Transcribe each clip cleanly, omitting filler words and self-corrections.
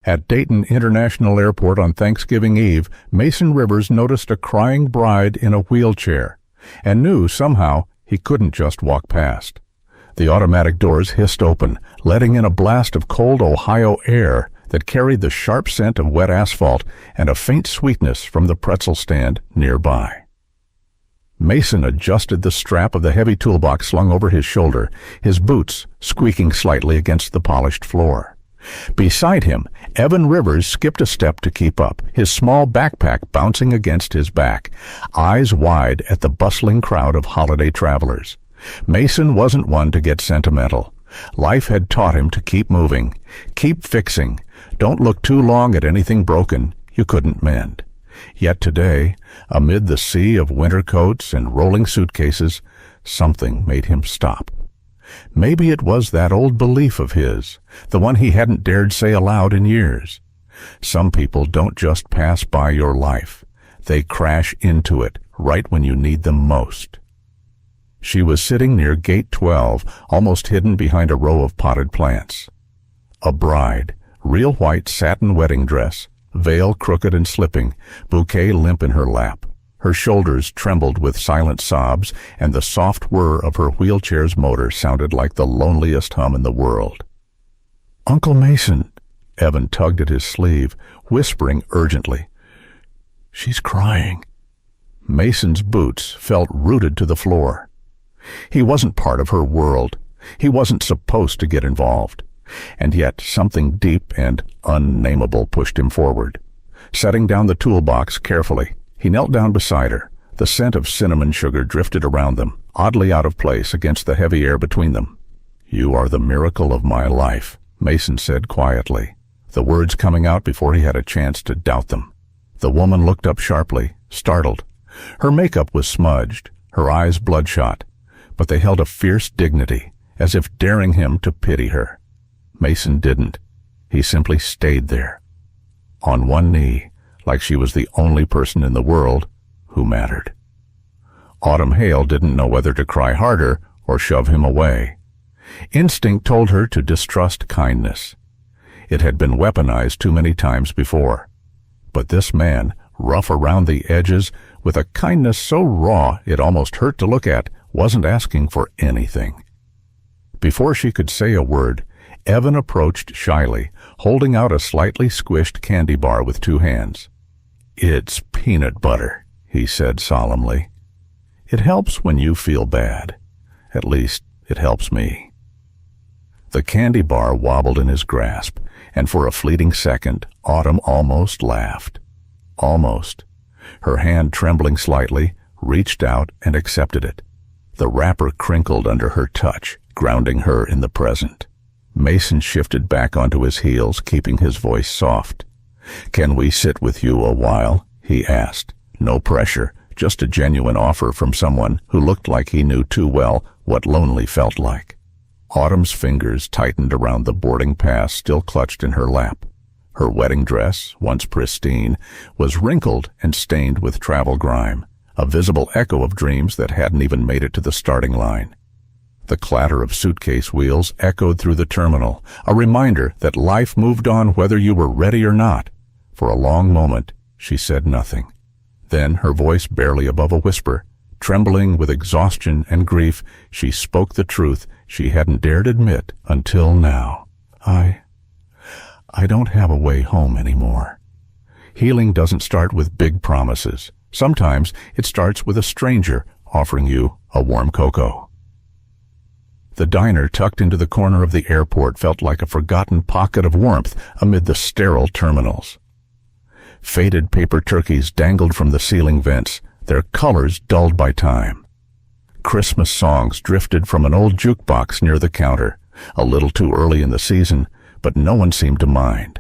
At Dayton International Airport on Thanksgiving Eve, Mason Rivers noticed a crying bride in a wheelchair and knew somehow he couldn't just walk past. The automatic doors hissed open, letting in a blast of cold Ohio air that carried the sharp scent of wet asphalt and a faint sweetness from the pretzel stand nearby. Mason adjusted the strap of the heavy toolbox slung over his shoulder, his boots squeaking slightly against the polished floor. Beside him, Evan Rivers skipped a step to keep up, his small backpack bouncing against his back, eyes wide at the bustling crowd of holiday travelers. Mason wasn't one to get sentimental. Life had taught him to keep moving, keep fixing. Don't look too long at anything broken you couldn't mend. Yet today, amid the sea of winter coats and rolling suitcases, something made him stop. Maybe it was that old belief of his, the one he hadn't dared say aloud in years. Some people don't just pass by your life. They crash into it right when you need them most. She was sitting near Gate 12, almost hidden behind a row of potted plants. A bride, real white satin wedding dress, veil crooked and slipping, bouquet limp in her lap. Her shoulders trembled with silent sobs, and the soft whir of her wheelchair's motor sounded like the loneliest hum in the world. "Uncle Mason," Evan tugged at his sleeve, whispering urgently. "She's crying." Mason's boots felt rooted to the floor. He wasn't part of her world. He wasn't supposed to get involved. And yet something deep and unnameable pushed him forward. Setting down the toolbox carefully, he knelt down beside her. The scent of cinnamon sugar drifted around them, oddly out of place against the heavy air between them. "You are the miracle of my life," Mason said quietly, the words coming out before he had a chance to doubt them. The woman looked up sharply, startled. Her makeup was smudged, her eyes bloodshot, but they held a fierce dignity, as if daring him to pity her. Mason didn't. He simply stayed there, on one knee, like she was the only person in the world who mattered. Autumn Hale didn't know whether to cry harder or shove him away. Instinct told her to distrust kindness. It had been weaponized too many times before. But this man, rough around the edges, with a kindness so raw it almost hurt to look at, wasn't asking for anything. Before she could say a word, Evan approached shyly, holding out a slightly squished candy bar with two hands. "It's peanut butter," he said solemnly. "It helps when you feel bad. At least, it helps me." The candy bar wobbled in his grasp, and for a fleeting second, Autumn almost laughed. Almost. Her hand, trembling slightly, reached out and accepted it. The wrapper crinkled under her touch, grounding her in the present. Mason shifted back onto his heels, keeping his voice soft. "Can we sit with you a while?" he asked. No pressure, just a genuine offer from someone who looked like he knew too well what lonely felt like. Autumn's fingers tightened around the boarding pass still clutched in her lap. Her wedding dress, once pristine, was wrinkled and stained with travel grime, a visible echo of dreams that hadn't even made it to the starting line. The clatter of suitcase wheels echoed through the terminal, a reminder that life moved on whether you were ready or not. For a long moment, she said nothing. Then, her voice barely above a whisper, trembling with exhaustion and grief, she spoke the truth she hadn't dared admit until now. I don't have a way home anymore. Healing doesn't start with big promises. Sometimes it starts with a stranger offering you a warm cocoa. The diner tucked into the corner of the airport felt like a forgotten pocket of warmth amid the sterile terminals. Faded paper turkeys dangled from the ceiling vents, their colors dulled by time. Christmas songs drifted from an old jukebox near the counter, a little too early in the season, but no one seemed to mind.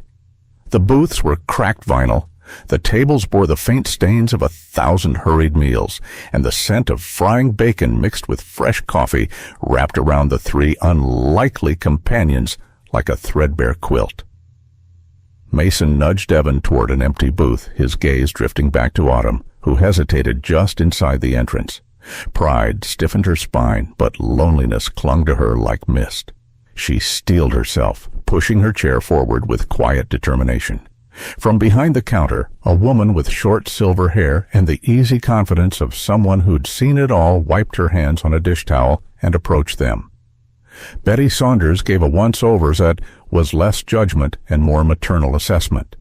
The booths were cracked vinyl. The tables bore the faint stains of 1,000 hurried meals, and the scent of frying bacon mixed with fresh coffee wrapped around the three unlikely companions like a threadbare quilt. Mason nudged Evan toward an empty booth, his gaze drifting back to Autumn, who hesitated just inside the entrance. Pride stiffened her spine, but loneliness clung to her like mist. She steeled herself, pushing her chair forward with quiet determination. From behind the counter, a woman with short silver hair and the easy confidence of someone who'd seen it all wiped her hands on a dish towel and approached them. Betty Saunders gave a once-over that was less judgment and more maternal assessment.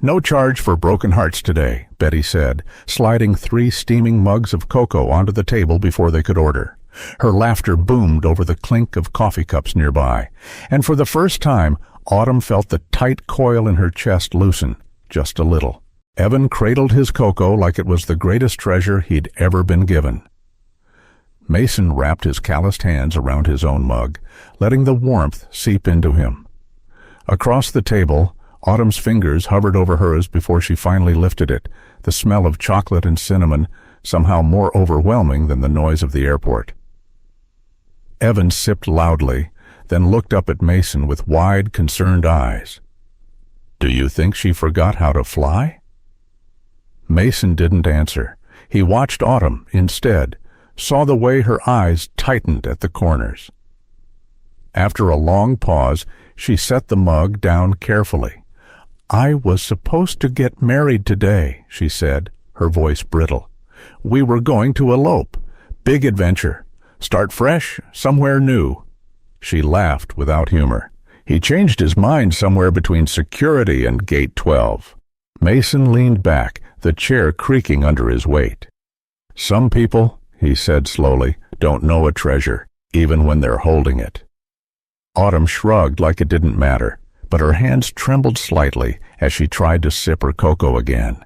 "No charge for broken hearts today," Betty said, sliding 3 steaming mugs of cocoa onto the table before they could order. Her laughter boomed over the clink of coffee cups nearby, and for the first time, Autumn felt the tight coil in her chest loosen, just a little. Evan cradled his cocoa like it was the greatest treasure he'd ever been given. Mason wrapped his calloused hands around his own mug, letting the warmth seep into him. Across the table, Autumn's fingers hovered over hers before she finally lifted it, the smell of chocolate and cinnamon somehow more overwhelming than the noise of the airport. Evan sipped loudly, then looked up at Mason with wide, concerned eyes. "Do you think she forgot how to fly?" Mason didn't answer. He watched Autumn instead, saw the way her eyes tightened at the corners. After a long pause, she set the mug down carefully. "I was supposed to get married today," she said, her voice brittle. "We were going to elope. Big adventure. Start fresh, somewhere new." She laughed without humor. "He changed his mind somewhere between security and Gate 12. Mason leaned back, the chair creaking under his weight. "Some people," he said slowly, "don't know a treasure, even when they're holding it." Autumn shrugged like it didn't matter, but her hands trembled slightly as she tried to sip her cocoa again.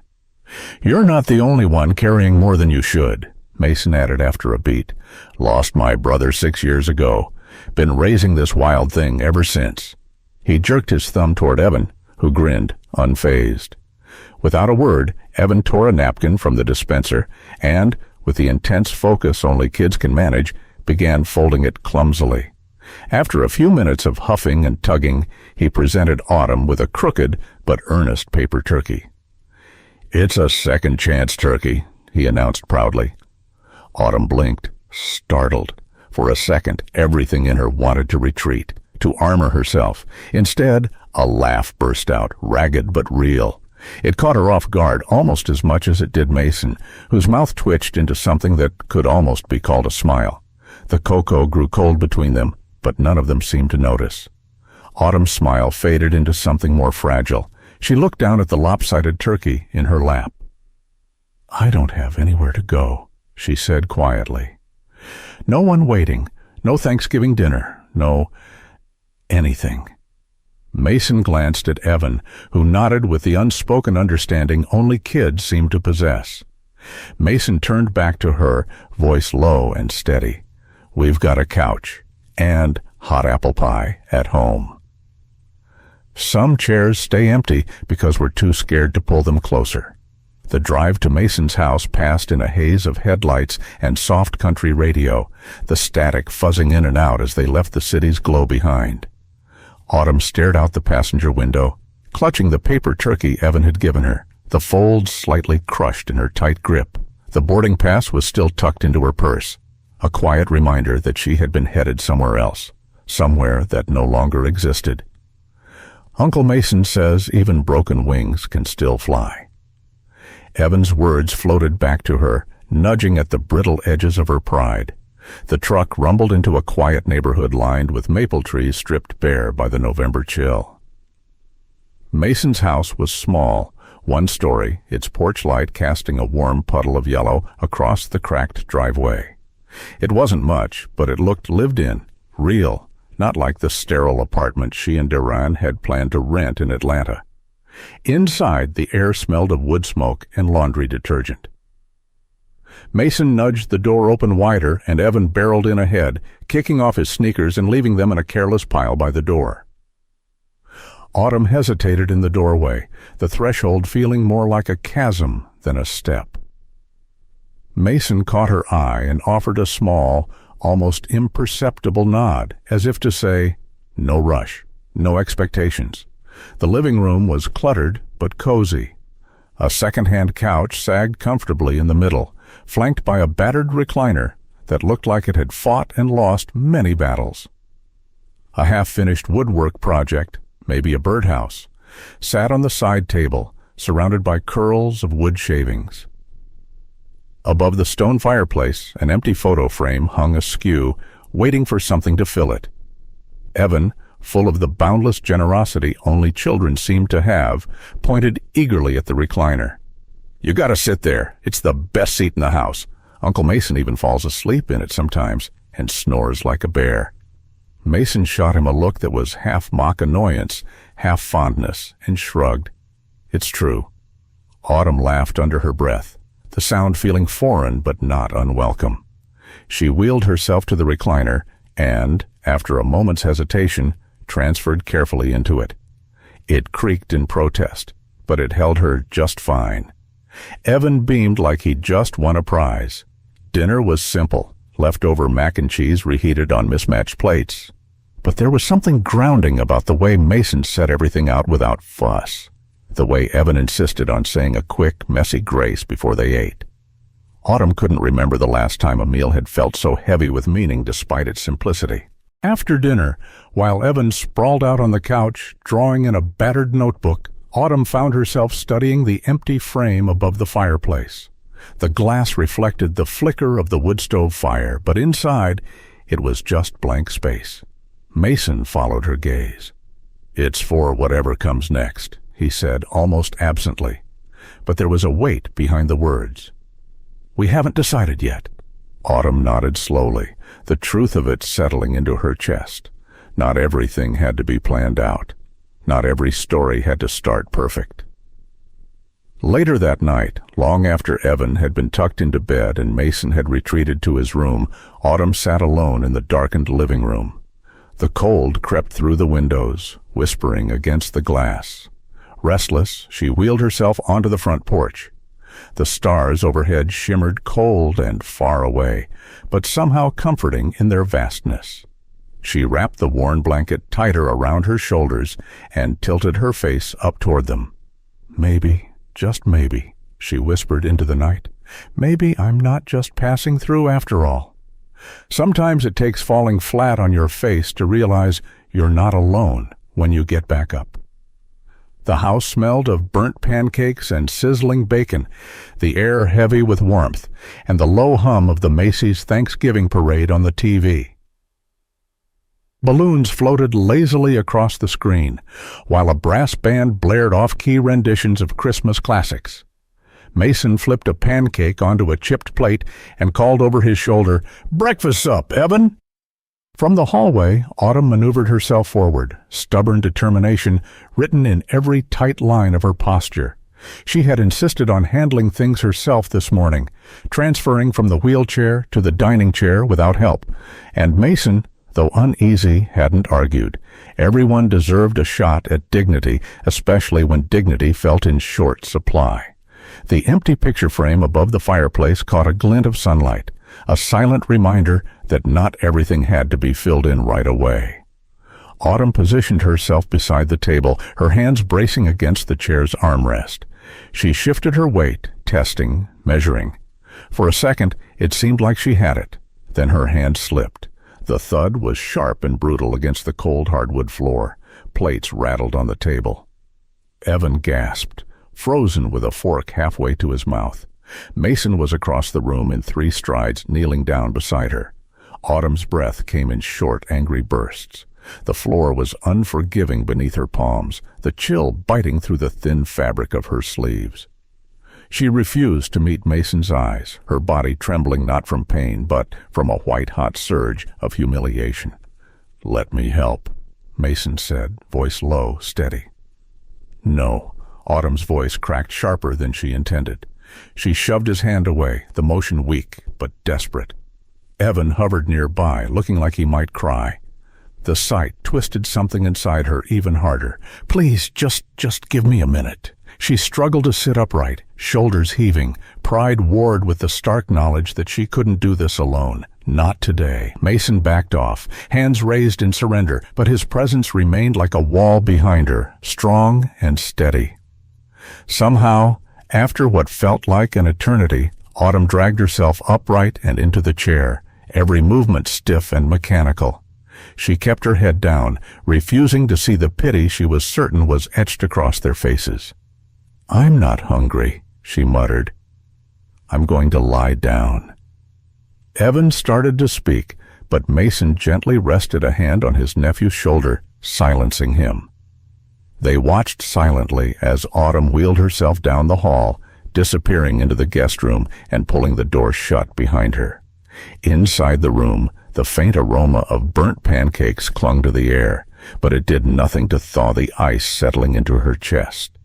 "You're not the only one carrying more than you should," Mason added after a beat. "Lost my brother 6 years ago. Been raising this wild thing ever since." He jerked his thumb toward Evan, who grinned, unfazed. Without a word, Evan tore a napkin from the dispenser and, with the intense focus only kids can manage, began folding it clumsily. After a few minutes of huffing and tugging, he presented Autumn with a crooked but earnest paper turkey. "It's a second chance turkey," he announced proudly. Autumn blinked, startled. For a second, everything in her wanted to retreat, to armor herself. Instead, a laugh burst out, ragged but real. It caught her off guard almost as much as it did Mason, whose mouth twitched into something that could almost be called a smile. The cocoa grew cold between them, but none of them seemed to notice. Autumn's smile faded into something more fragile. She looked down at the lopsided turkey in her lap. "I don't have anywhere to go," she said quietly. "No one waiting, no Thanksgiving dinner, no anything." Mason glanced at Evan, who nodded with the unspoken understanding only kids seem to possess. Mason turned back to her, voice low and steady. "We've got a couch and hot apple pie at home." Some chairs stay empty because we're too scared to pull them closer. The drive to Mason's house passed in a haze of headlights and soft country radio, the static fuzzing in and out as they left the city's glow behind. Autumn stared out the passenger window, clutching the paper turkey Evan had given her, the folds slightly crushed in her tight grip. The boarding pass was still tucked into her purse, a quiet reminder that she had been headed somewhere else, somewhere that no longer existed. Uncle Mason says even broken wings can still fly. Evan's words floated back to her, nudging at the brittle edges of her pride. The truck rumbled into a quiet neighborhood lined with maple trees stripped bare by the November chill. Mason's house was small, 1 story, its porch light casting a warm puddle of yellow across the cracked driveway. It wasn't much, but it looked lived in, real, not like the sterile apartment she and Duran had planned to rent in Atlanta. Inside, the air smelled of wood smoke and laundry detergent. Mason nudged the door open wider, and Evan barreled in ahead, kicking off his sneakers and leaving them in a careless pile by the door. Autumn hesitated in the doorway, the threshold feeling more like a chasm than a step. Mason caught her eye and offered a small, almost imperceptible nod, as if to say, "No rush, no expectations." The living room was cluttered but cozy. A second-hand couch sagged comfortably in the middle, flanked by a battered recliner that looked like it had fought and lost many battles. A half-finished woodwork project, maybe a birdhouse, sat on the side table, surrounded by curls of wood shavings. Above the stone fireplace, an empty photo frame hung askew, waiting for something to fill it. Evan, full of the boundless generosity only children seem to have, pointed eagerly at the recliner. "You gotta sit there. It's the best seat in the house. Uncle Mason even falls asleep in it sometimes and snores like a bear." Mason shot him a look that was half mock annoyance, half fondness, and shrugged. "It's true." Autumn laughed under her breath, the sound feeling foreign but not unwelcome. She wheeled herself to the recliner and, after a moment's hesitation, transferred carefully into it. It creaked in protest, but it held her just fine. Evan beamed like he'd just won a prize. Dinner was simple, leftover mac and cheese reheated on mismatched plates. But there was something grounding about the way Mason set everything out without fuss, the way Evan insisted on saying a quick, messy grace before they ate. Autumn couldn't remember the last time a meal had felt so heavy with meaning despite its simplicity. After dinner, while Evan sprawled out on the couch, drawing in a battered notebook, Autumn found herself studying the empty frame above the fireplace. The glass reflected the flicker of the wood stove fire, but inside, it was just blank space. Mason followed her gaze. "It's for whatever comes next," he said, almost absently. But there was a weight behind the words. "We haven't decided yet." Autumn nodded slowly, the truth of it settling into her chest. Not everything had to be planned out. Not every story had to start perfect. Later that night, long after Evan had been tucked into bed and Mason had retreated to his room, Autumn sat alone in the darkened living room. The cold crept through the windows, whispering against the glass. Restless, she wheeled herself onto the front porch. The stars overhead shimmered cold and far away, but somehow comforting in their vastness. She wrapped the worn blanket tighter around her shoulders and tilted her face up toward them. "Maybe, just maybe," she whispered into the night. "Maybe I'm not just passing through after all." Sometimes it takes falling flat on your face to realize you're not alone when you get back up. The house smelled of burnt pancakes and sizzling bacon, the air heavy with warmth, and the low hum of the Macy's Thanksgiving parade on the TV. Balloons floated lazily across the screen, while a brass band blared off-key renditions of Christmas classics. Mason flipped a pancake onto a chipped plate and called over his shoulder, "Breakfast's up, Evan!" From the hallway, Autumn maneuvered herself forward, stubborn determination written in every tight line of her posture. She had insisted on handling things herself this morning, transferring from the wheelchair to the dining chair without help, and Mason, though uneasy, hadn't argued. Everyone deserved a shot at dignity, especially when dignity felt in short supply. The empty picture frame above the fireplace caught a glint of sunlight, a silent reminder that not everything had to be filled in right away. Autumn positioned herself beside the table, her hands bracing against the chair's armrest. She shifted her weight, testing, measuring. For a second, it seemed like she had it. Then her hand slipped. The thud was sharp and brutal against the cold hardwood floor. Plates rattled on the table. Evan gasped, frozen with a fork halfway to his mouth. Mason was across the room in 3 strides, kneeling down beside her. Autumn's breath came in short, angry bursts. The floor was unforgiving beneath her palms, the chill biting through the thin fabric of her sleeves. She refused to meet Mason's eyes, her body trembling not from pain, but from a white-hot surge of humiliation. "Let me help," Mason said, voice low, steady. "No." Autumn's voice cracked sharper than she intended. She shoved his hand away, the motion weak but desperate. Evan hovered nearby, looking like he might cry. The sight twisted something inside her even harder. "Please, just give me a minute." She struggled to sit upright, shoulders heaving, pride warred with the stark knowledge that she couldn't do this alone. Not today. Mason backed off, hands raised in surrender, but his presence remained like a wall behind her, strong and steady. Somehow, after what felt like an eternity, Autumn dragged herself upright and into the chair, every movement stiff and mechanical. She kept her head down, refusing to see the pity she was certain was etched across their faces. "I'm not hungry," she muttered. "I'm going to lie down." Evan started to speak, but Mason gently rested a hand on his nephew's shoulder, silencing him. They watched silently as Autumn wheeled herself down the hall, disappearing into the guest room and pulling the door shut behind her. Inside the room, the faint aroma of burnt pancakes clung to the air, but it did nothing to thaw the ice settling into her chest.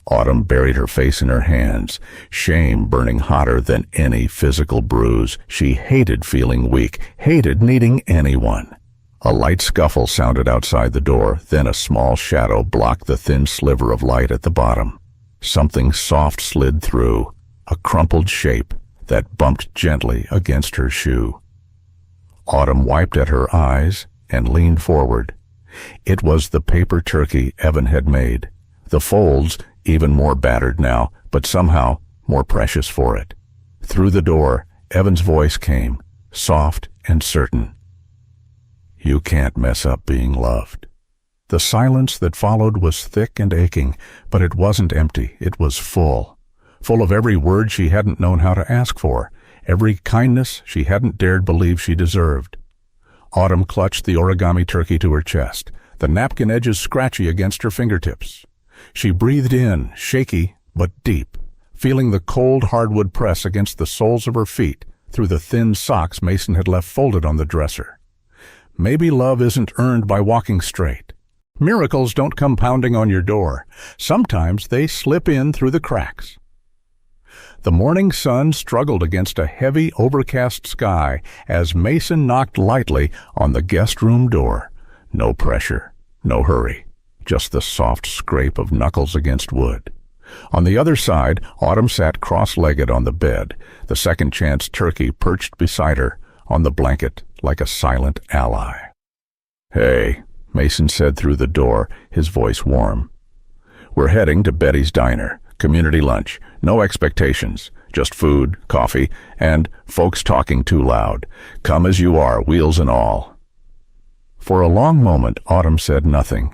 Autumn buried her face in her hands, shame burning hotter than any physical bruise. She hated feeling weak, hated needing anyone. A light scuffle sounded outside the door, then a small shadow blocked the thin sliver of light at the bottom. Something soft slid through, a crumpled shape that bumped gently against her shoe. Autumn wiped at her eyes and leaned forward. It was the paper turkey Evan had made, the folds even more battered now, but somehow more precious for it. Through the door, Evan's voice came, soft and certain. "You can't mess up being loved." The silence that followed was thick and aching, but it wasn't empty, it was full. Full of every word she hadn't known how to ask for, every kindness she hadn't dared believe she deserved. Autumn clutched the origami turkey to her chest, the napkin edges scratchy against her fingertips. She breathed in, shaky but deep, feeling the cold hardwood press against the soles of her feet through the thin socks Mason had left folded on the dresser. Maybe love isn't earned by walking straight. Miracles don't come pounding on your door. Sometimes they slip in through the cracks. The morning sun struggled against a heavy, overcast sky as Mason knocked lightly on the guest room door. No pressure, no hurry, just the soft scrape of knuckles against wood. On the other side, Autumn sat cross-legged on the bed, the second chance turkey perched beside her on the blanket like a silent ally. "Hey," Mason said through the door, his voice warm. "We're heading to Betty's Diner, community lunch, no expectations, just food, coffee, and folks talking too loud. Come as you are, wheels and all." For a long moment, Autumn said nothing.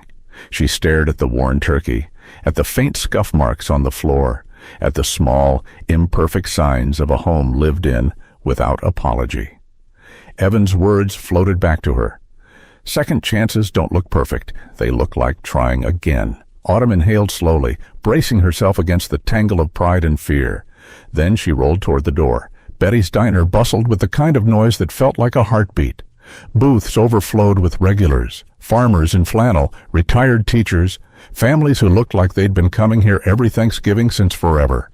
She stared at the worn turkey, at the faint scuff marks on the floor, at the small, imperfect signs of a home lived in without apology. Evan's words floated back to her. Second chances don't look perfect. They look like trying again. Autumn inhaled slowly, bracing herself against the tangle of pride and fear. Then she rolled toward the door. Betty's Diner bustled with the kind of noise that felt like a heartbeat. Booths overflowed with regulars, farmers in flannel, retired teachers, families who looked like they'd been coming here every Thanksgiving since forever.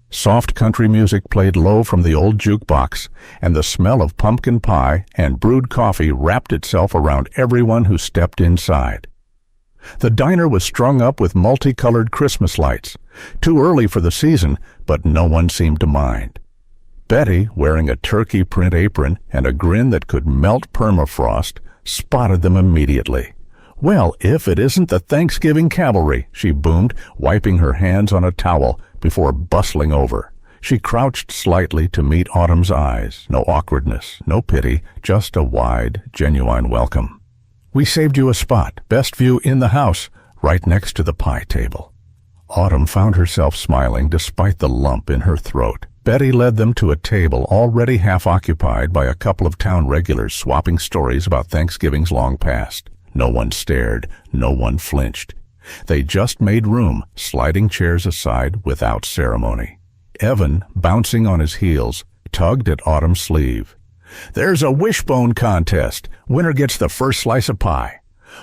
Soft country music played low from the old jukebox, and the smell of pumpkin pie and brewed coffee wrapped itself around everyone who stepped inside. The diner was strung up with multicolored Christmas lights, too early for the season, but no one seemed to mind. Betty, wearing a turkey print apron and a grin that could melt permafrost, spotted them immediately. "Well, if it isn't the Thanksgiving cavalry," she boomed, wiping her hands on a towel before bustling over. She crouched slightly to meet Autumn's eyes. No awkwardness, no pity, just a wide, genuine welcome. "We saved you a spot, best view in the house, right next to the pie table." Autumn found herself smiling despite the lump in her throat. Betty led them to a table already half occupied by a couple of town regulars swapping stories about Thanksgivings long past. No one stared, no one flinched. They just made room, sliding chairs aside without ceremony. Evan, bouncing on his heels, tugged at Autumn's sleeve. "There's a Wishbone contest. Winner gets the first slice of pie."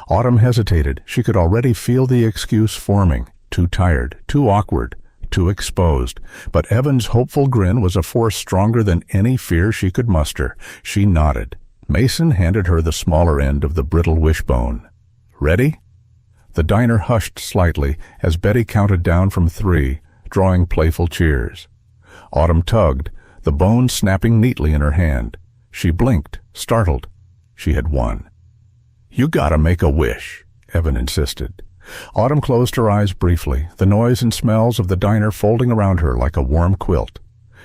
Autumn hesitated. She could already feel the excuse forming. Too tired, too awkward, too exposed. But Evan's hopeful grin was a force stronger than any fear she could muster. She nodded. Mason handed her the smaller end of the brittle wishbone. "Ready?" The diner hushed slightly as Betty counted down from 3, drawing playful cheers. Autumn tugged, the bone snapping neatly in her hand. She blinked, startled. She had won. "You gotta make a wish," Evan insisted. Autumn closed her eyes briefly, the noise and smells of the diner folding around her like a warm quilt.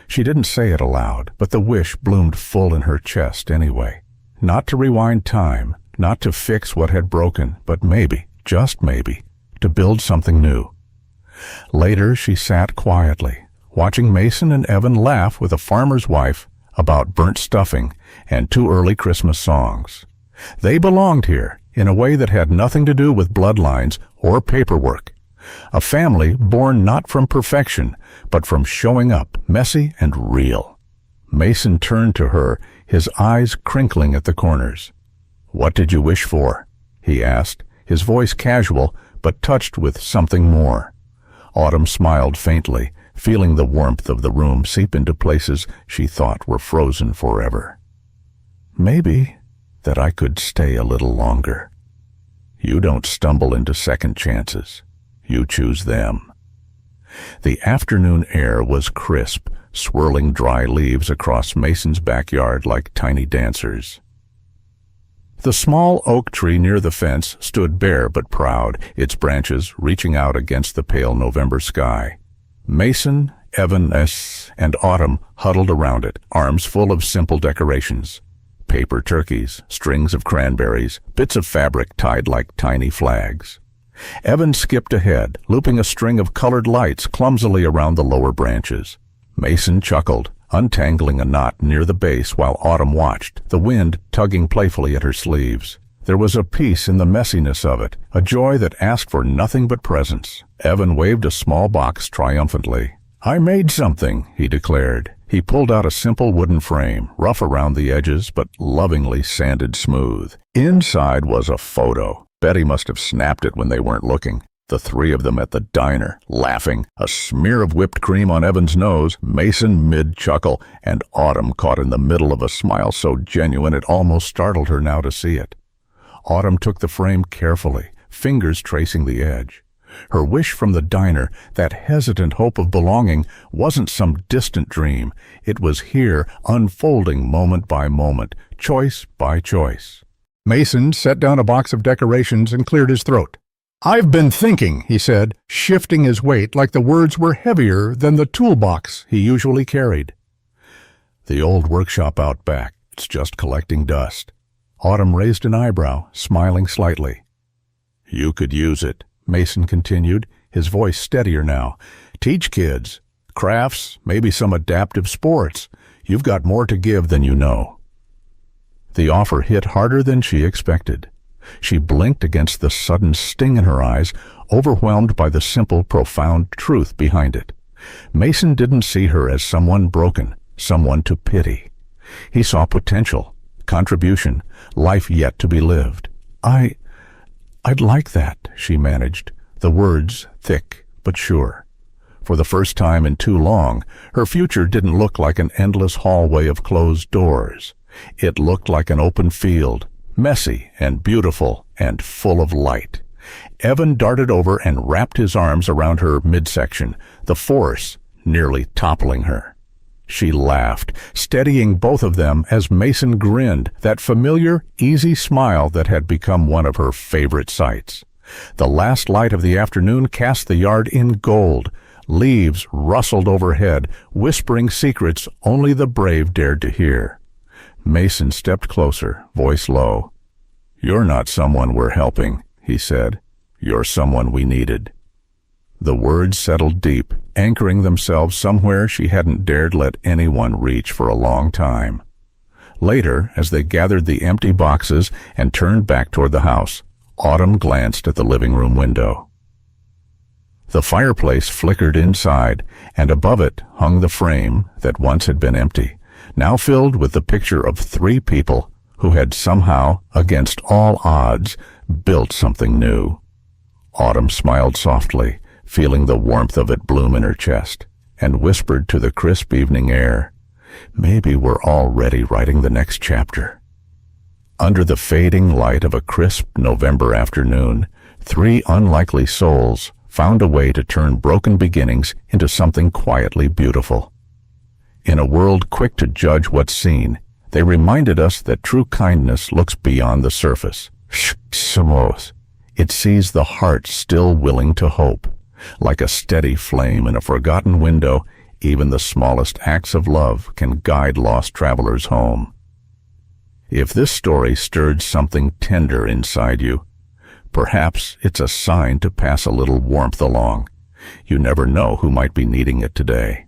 She didn't say it aloud, but the wish bloomed full in her chest anyway. not to rewind time, not to fix what had broken, but maybe, just maybe, to build something new. Later, she sat quietly, watching Mason and Evan laugh with a farmer's wife about burnt stuffing and too early Christmas songs. They belonged here in a way that had nothing to do with bloodlines or paperwork. A family born not from perfection, but from showing up, messy and real. Mason turned to her, his eyes crinkling at the corners. "What did you wish for?" he asked, his voice casual, but touched with something more. Autumn smiled faintly, feeling the warmth of the room seep into places she thought were frozen forever. "Maybe that I could stay a little longer. You don't stumble into second chances. You choose them." The afternoon air was crisp, swirling dry leaves across Mason's backyard like tiny dancers. The small oak tree near the fence stood bare but proud, its branches reaching out against the pale November sky. Mason, Evan, and Autumn huddled around it, arms full of simple decorations. Paper turkeys, strings of cranberries, bits of fabric tied like tiny flags. Evan skipped ahead, looping a string of colored lights clumsily around the lower branches. Mason chuckled, untangling a knot near the base while Autumn watched, the wind tugging playfully at her sleeves. There was a peace in the messiness of it, a joy that asked for nothing but presence. Evan waved a small box triumphantly. "I made something," he declared. He pulled out a simple wooden frame, rough around the edges but lovingly sanded smooth. Inside was a photo. Betty must have snapped it when they weren't looking. The three of them at the diner, laughing, a smear of whipped cream on Evan's nose, Mason mid-chuckle, and Autumn caught in the middle of a smile so genuine it almost startled her now to see it. Autumn took the frame carefully, fingers tracing the edge. Her wish from the diner, that hesitant hope of belonging, wasn't some distant dream. It was here, unfolding moment by moment, choice by choice. Mason set down a box of decorations and cleared his throat. "I've been thinking," he said, shifting his weight like the words were heavier than the toolbox he usually carried. "The old workshop out back, it's just collecting dust." Autumn raised an eyebrow, smiling slightly. "You could use it," Mason continued, his voice steadier now. "Teach kids. Crafts, maybe some adaptive sports. You've got more to give than you know." The offer hit harder than she expected. She blinked against the sudden sting in her eyes, overwhelmed by the simple, profound truth behind it. Mason didn't see her as someone broken, someone to pity. He saw potential, contribution, life yet to be lived. I'd like that," she managed, the words thick but sure. For the first time in too long, her future didn't look like an endless hallway of closed doors. It looked like an open field, messy and beautiful and full of light. Evan darted over and wrapped his arms around her midsection, the force nearly toppling her. She laughed, steadying both of them as Mason grinned, that familiar, easy smile that had become one of her favorite sights. The last light of the afternoon cast the yard in gold. Leaves rustled overhead, whispering secrets only the brave dared to hear. Mason stepped closer, voice low. "You're not someone we're helping," he said. "You're someone we needed." The words settled deep, anchoring themselves somewhere she hadn't dared let anyone reach for a long time. Later, as they gathered the empty boxes and turned back toward the house, Autumn glanced at the living room window. The fireplace flickered inside, and above it hung the frame that once had been empty, now filled with the picture of three people who had somehow, against all odds, built something new. Autumn smiled softly, feeling the warmth of it bloom in her chest, and whispered to the crisp evening air, "Maybe we're already writing the next chapter." Under the fading light of a crisp November afternoon, three unlikely souls found a way to turn broken beginnings into something quietly beautiful. In a world quick to judge what's seen, they reminded us that true kindness looks beyond the surface. It sees the heart still willing to hope. Like a steady flame in a forgotten window, even the smallest acts of love can guide lost travelers home. If this story stirred something tender inside you, perhaps it's a sign to pass a little warmth along. You never know who might be needing it today.